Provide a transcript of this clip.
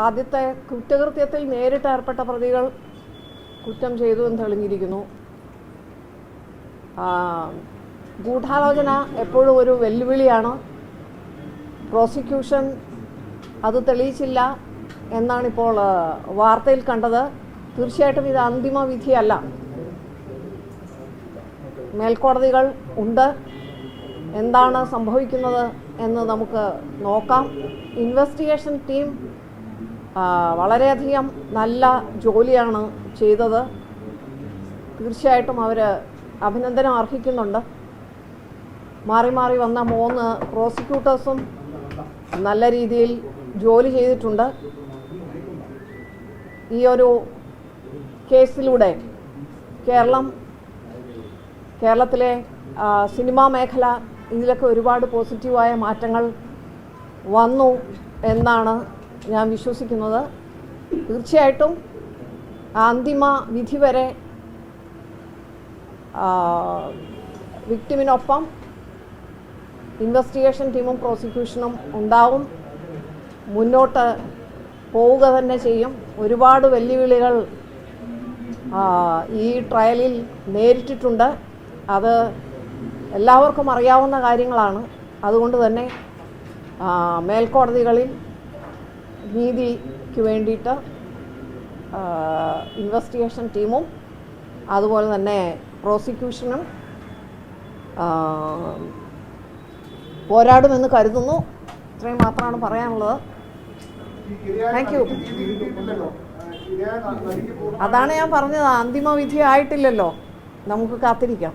ആദ്യത്തെ കുറ്റകൃത്യത്തിൽ നേരിട്ട് ഏർപ്പെട്ട പ്രതികൾ കുറ്റം ചെയ്തു എന്ന് തെളിഞ്ഞിരിക്കുന്നു. ഗൂഢാലോചന എപ്പോഴും ഒരു വെല്ലുവിളിയാണ്. പ്രോസിക്യൂഷൻ അത് തെളിയിച്ചില്ല എന്നാണിപ്പോൾ വാർത്തയിൽ കണ്ടത്. തീർച്ചയായിട്ടും ഇത് അന്തിമ വിധിയല്ല. മേൽക്കോടതികൾ ഉണ്ട്. എന്താണ് സംഭവിക്കുന്നത് എന്ന് നമുക്ക് നോക്കാം. ഇൻവെസ്റ്റിഗേഷൻ ടീം വളരെയധികം നല്ല ജോലിയാണ് ചെയ്തത്. തീർച്ചയായിട്ടും അവർ അഭിനന്ദനം അർഹിക്കുന്നുണ്ട്. മാറി മാറി വന്ന 3 പ്രോസിക്യൂട്ടേഴ്സും നല്ല രീതിയിൽ ജോലി ചെയ്തിട്ടുണ്ട്. ഈ ഒരു കേസിലൂടെ കേരളത്തിലെ സിനിമാ മേഖല ഇതിലൊക്കെ ഒരുപാട് പോസിറ്റീവായ മാറ്റങ്ങൾ വന്നു എന്നാണ് ഞാൻ വിശ്വസിക്കുന്നത്. തീർച്ചയായിട്ടും അന്തിമ വിധി വരെ വിക്ടിമിനൊപ്പം ഇൻവെസ്റ്റിഗേഷൻ ടീമും പ്രോസിക്യൂഷനും ഉണ്ടാവും. മുന്നോട്ട് പോവുക തന്നെ ചെയ്യും. ഒരുപാട് വെല്ലുവിളികൾ ഈ ട്രയലിൽ നേരിട്ടിട്ടുണ്ട്. അത് എല്ലാവർക്കും അറിയാവുന്ന കാര്യങ്ങളാണ്. അതുകൊണ്ട് തന്നെ മേൽക്കോടതികളിൽ നീതിക്ക് വേണ്ടിയിട്ട് ഇൻവെസ്റ്റിഗേഷൻ ടീമും അതുപോലെ തന്നെ പ്രോസിക്യൂഷനും പോരാടുമെന്ന് കരുതുന്നു. ഇത്രയും മാത്രമാണ് പറയാനുള്ളത്. Thank you. അതാണ് ഞാൻ പറഞ്ഞത്, അന്തിമ വിധി ആയിട്ടില്ലല്ലോ, നമുക്ക് കാത്തിരിക്കാം.